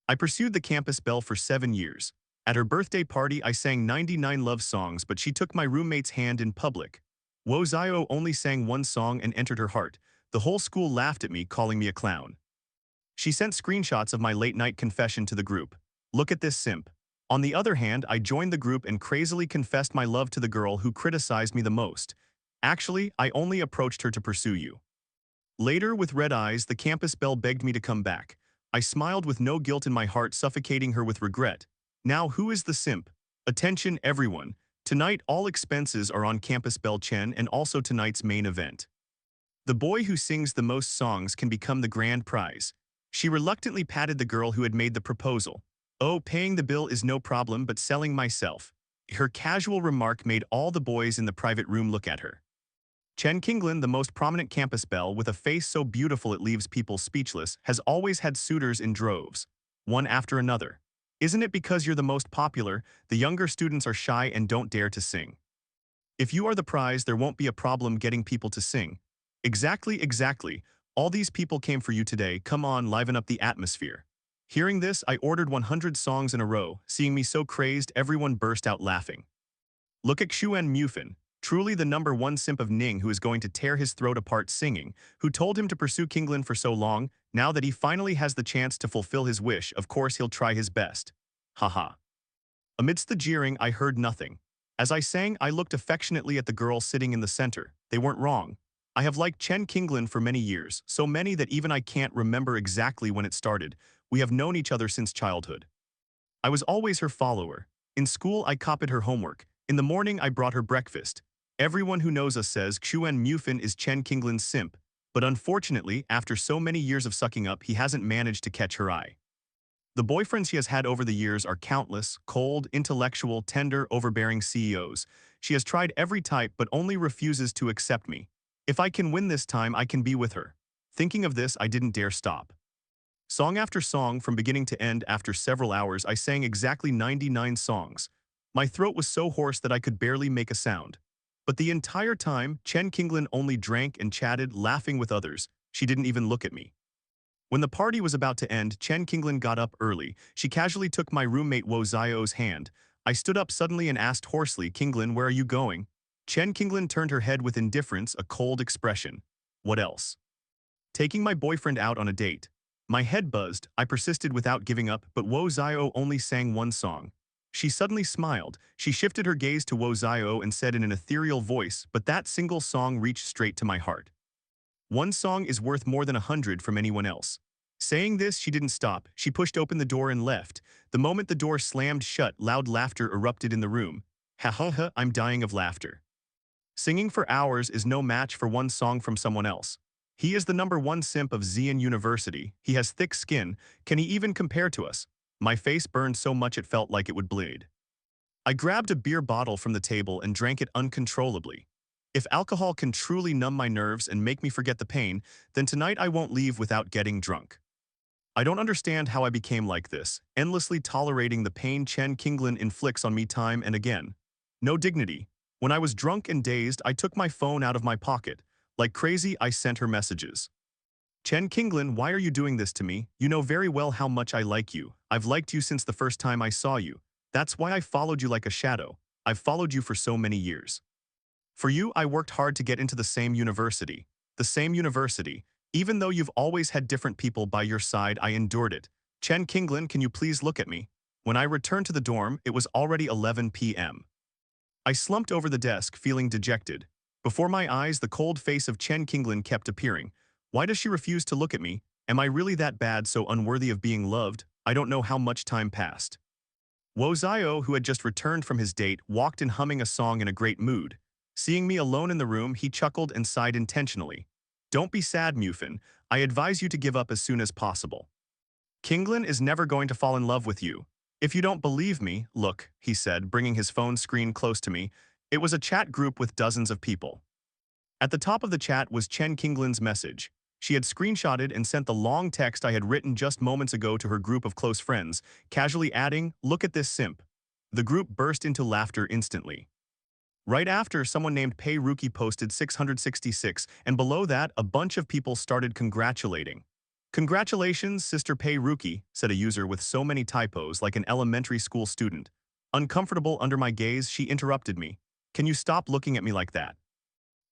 I pursued the campus belle for 7 years. At her birthday party, I sang 99 love songs, but she took my roommate's hand in public. Wozio only sang one song and entered her heart. The whole school laughed at me, calling me a clown. She sent screenshots of my late-night confession to the group. Look at this simp. On the other hand, I joined the group and crazily confessed my love to the girl who criticized me the most. Actually, I only approached her to pursue you. Later, with red eyes, the campus belle begged me to come back. I smiled with no guilt in my heart, suffocating her with regret. Now, who is the simp? Attention, everyone. Tonight, all expenses are on Campus Belle Chen and also tonight's main event. The boy who sings the most songs can become the grand prize. She reluctantly patted the girl who had made the proposal. Oh, paying the bill is no problem, but selling myself. Her casual remark made all the boys in the private room look at her. Chen Qinglin, the most prominent campus belle with a face so beautiful it leaves people speechless, has always had suitors in droves, one after another. Isn't it because you're the most popular, the younger students are shy and don't dare to sing? If you are the prize, there won't be a problem getting people to sing. Exactly. All these people came for you today. Come on, liven up the atmosphere. Hearing this, I ordered 100 songs in a row. Seeing me so crazed, everyone burst out laughing. Look at Xuan Mufin, truly the number one simp of Ning, who is going to tear his throat apart singing, who told him to pursue Qinglin for so long. Now that he finally has the chance to fulfill his wish, of course he'll try his best. Haha. Amidst the jeering, I heard nothing. As I sang, I looked affectionately at the girl sitting in the center. They weren't wrong. I have liked Chen Qinglin for many years, so many that even I can't remember exactly when it started. We have known each other since childhood. I was always her follower. In school, I copied her homework. In the morning, I brought her breakfast. Everyone who knows us says Xuan Mufin is Chen Qinglin's simp, but unfortunately, after so many years of sucking up, he hasn't managed to catch her eye. The boyfriends she has had over the years are countless, cold, intellectual, tender, overbearing CEOs. She has tried every type but only refuses to accept me. If I can win this time, I can be with her. Thinking of this, I didn't dare stop. Song after song, from beginning to end, after several hours, I sang exactly 99 songs. My throat was so hoarse that I could barely make a sound. But the entire time, Chen Qinglin only drank and chatted, laughing with others. She didn't even look at me. When the party was about to end, Chen Qinglin got up early. She casually took my roommate Wo Zio's hand. I stood up suddenly and asked hoarsely, "Qinglin, where are you going?" Chen Qinglin turned her head with indifference, a cold expression. What else? Taking my boyfriend out on a date. My head buzzed. I persisted without giving up, but Wo Zio only sang one song. She suddenly smiled. She shifted her gaze to Wo Zio and said in an ethereal voice, but that single song reached straight to my heart. One song is worth more than 100 from anyone else. Saying this, she didn't stop. She pushed open the door and left. The moment the door slammed shut, loud laughter erupted in the room. Ha ha ha, I'm dying of laughter. Singing for hours is no match for one song from someone else. He is the number one simp of Xi'an University. He has thick skin. Can he even compare to us? My face burned so much it felt like it would bleed. I grabbed a beer bottle from the table and drank it uncontrollably. If alcohol can truly numb my nerves and make me forget the pain, then tonight I won't leave without getting drunk. I don't understand how I became like this, endlessly tolerating the pain Chen Qinglin inflicts on me time and again. No dignity. When I was drunk and dazed, I took my phone out of my pocket. Like crazy, I sent her messages. Chen Qinglin, why are you doing this to me? You know very well how much I like you. I've liked you since the first time I saw you. That's why I followed you like a shadow. I've followed you for so many years. For you, I worked hard to get into the same university. The same university. Even though you've always had different people by your side, I endured it. Chen Qinglin, can you please look at me? When I returned to the dorm, it was already 11 p.m. I slumped over the desk, feeling dejected. Before my eyes, the cold face of Chen Qinglin kept appearing. Why does she refuse to look at me? Am I really that bad, so unworthy of being loved? I don't know how much time passed. Wo Zio, who had just returned from his date, walked in humming a song in a great mood. Seeing me alone in the room, he chuckled and sighed intentionally. Don't be sad, Mufin. I advise you to give up as soon as possible. Qinglin is never going to fall in love with you. If you don't believe me, look, he said, bringing his phone screen close to me. It was a chat group with dozens of people. At the top of the chat was Chen Qinglin's message. She had screenshotted and sent the long text I had written just moments ago to her group of close friends, casually adding, "Look at this simp." The group burst into laughter instantly. Right after, someone named Pei Ruki posted 666, and below that, a bunch of people started congratulating. Congratulations, Sister Pei Ruki, said a user with so many typos like an elementary school student. Uncomfortable under my gaze, she interrupted me. Can you stop looking at me like that?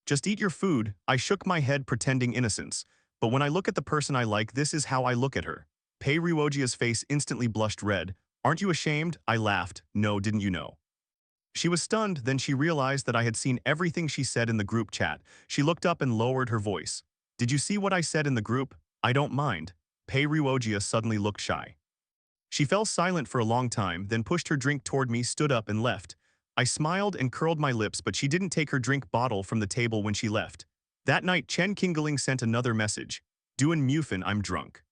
Just eat your food. I shook my head pretending innocence. But when I look at the person I like, this is how I look at her. Pei Ryuojia's face instantly blushed red. Aren't you ashamed? I laughed. No, didn't you know? She was stunned, then she realized that I had seen everything she said in the group chat. She looked up and lowered her voice. Did you see what I said in the group? I don't mind. Pei Ryuojia suddenly looked shy. She fell silent for a long time, then pushed her drink toward me, stood up and left. I smiled and curled my lips, but she didn't take her drink bottle from the table when she left. That night, Chen Qingling sent another message. Doin' Mufin, I'm drunk.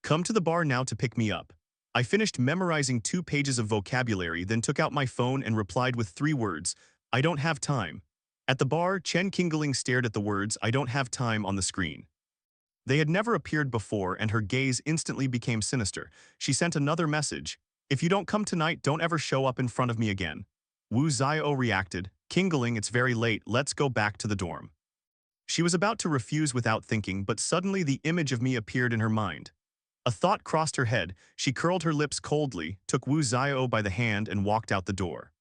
Come to the bar now to pick me up. I finished memorizing 2 pages of vocabulary, then took out my phone and replied with 3 words, I don't have time. At the bar, Chen Qingling stared at the words, I don't have time on the screen. They had never appeared before, and her gaze instantly became sinister. She sent another message. If you don't come tonight, don't ever show up in front of me again. Wu Xiao reacted. Qingling, it's very late, let's go back to the dorm. She was about to refuse without thinking, but suddenly the image of me appeared in her mind. A thought crossed her head. She curled her lips coldly, took Wu Xiao by the hand and walked out the door.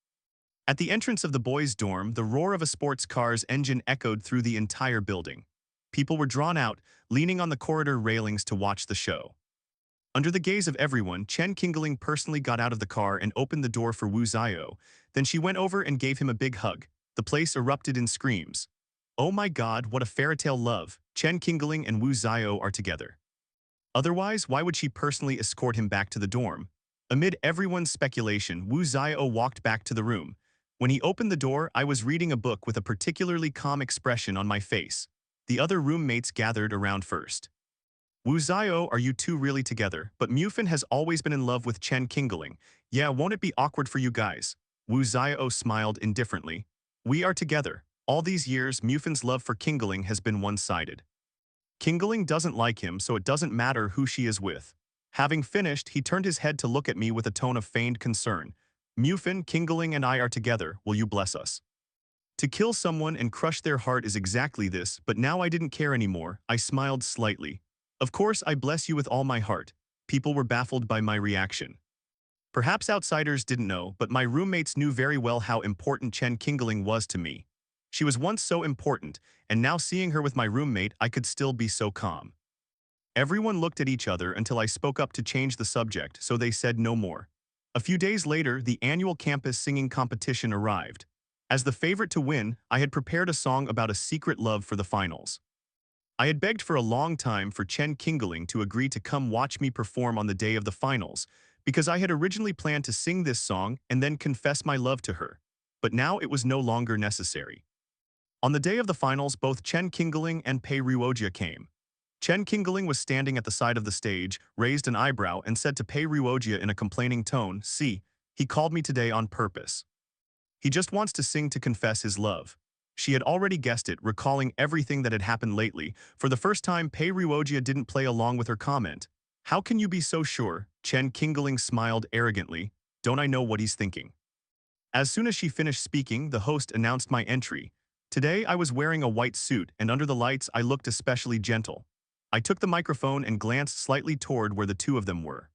At the entrance of the boys' dorm, the roar of a sports car's engine echoed through the entire building. People were drawn out, leaning on the corridor railings to watch the show. Under the gaze of everyone, Chen Qingling personally got out of the car and opened the door for Wu Xiao. Then she went over and gave him a big hug. The place erupted in screams. Oh my god, what a fairytale love. Chen Qingling and Wu Xiao are together. Otherwise, why would she personally escort him back to the dorm? Amid everyone's speculation, Wu Xiao walked back to the room. When he opened the door, I was reading a book with a particularly calm expression on my face. The other roommates gathered around first. Wu Xiao, are you two really together? But Mufin has always been in love with Chen Qingling. Yeah, won't it be awkward for you guys? Wu Xiao smiled indifferently. We are together. All these years, Mufin's love for Qingling has been one-sided. Qingling doesn't like him, so it doesn't matter who she is with. Having finished, he turned his head to look at me with a tone of feigned concern. Mufin, Qingling and I are together. Will you bless us? To kill someone and crush their heart is exactly this, but now I didn't care anymore. I smiled slightly. Of course, I bless you with all my heart. People were baffled by my reaction. Perhaps outsiders didn't know, but my roommates knew very well how important Chen Qingling was to me. She was once so important, and now seeing her with my roommate, I could still be so calm. Everyone looked at each other until I spoke up to change the subject, so they said no more. A few days later, the annual campus singing competition arrived. As the favorite to win, I had prepared a song about a secret love for the finals. I had begged for a long time for Chen Qingling to agree to come watch me perform on the day of the finals, because I had originally planned to sing this song and then confess my love to her. But now it was no longer necessary. On the day of the finals, both Chen Qingling and Pei Ryuojia came. Chen Qingling was standing at the side of the stage, raised an eyebrow, and said to Pei Ryuojia in a complaining tone, "See, he called me today on purpose. He just wants to sing to confess his love." She had already guessed it, recalling everything that had happened lately. For the first time, Pei Ryuojia didn't play along with her comment. How can you be so sure? Chen Qingling smiled arrogantly. Don't I know what he's thinking? As soon as she finished speaking, the host announced my entry. Today, I was wearing a white suit, and under the lights, I looked especially gentle. I took the microphone and glanced slightly toward where the two of them were.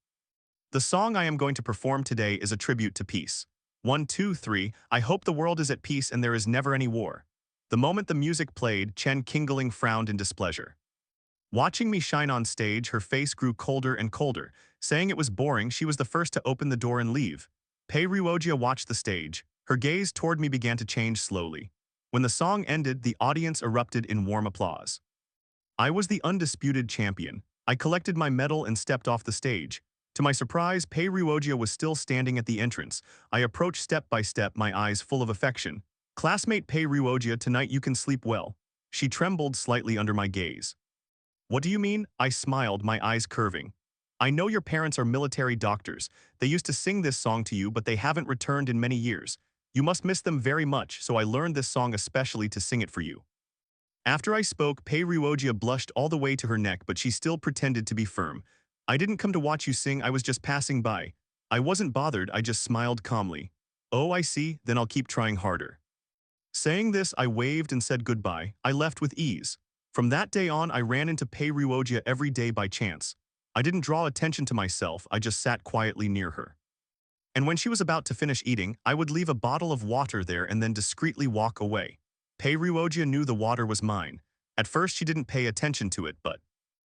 The song I am going to perform today is a tribute to peace. 1, 2, 3, I hope the world is at peace and there is never any war. The moment the music played, Chen Qingling frowned in displeasure. Watching me shine on stage, her face grew colder and colder. Saying it was boring, she was the first to open the door and leave. Pei Ryuojia watched the stage. Her gaze toward me began to change slowly. When the song ended, the audience erupted in warm applause. I was the undisputed champion. I collected my medal and stepped off the stage. To my surprise, Pei Ryuojia was still standing at the entrance. I approached step by step, my eyes full of affection. Classmate Pei Ryuojia, tonight you can sleep well. She trembled slightly under my gaze. What do you mean? I smiled, my eyes curving. I know your parents are military doctors. They used to sing this song to you, but they haven't returned in many years. You must miss them very much, so I learned this song especially to sing it for you. After I spoke, Pei Ryuojia blushed all the way to her neck, but she still pretended to be firm. I didn't come to watch you sing, I was just passing by. I wasn't bothered, I just smiled calmly. Oh, I see, then I'll keep trying harder. Saying this, I waved and said goodbye. I left with ease. From that day on, I ran into Pei Ruogia every day by chance. I didn't draw attention to myself, I just sat quietly near her. And when she was about to finish eating, I would leave a bottle of water there and then discreetly walk away. Pei Ruogia knew the water was mine. At first she didn't pay attention to it, but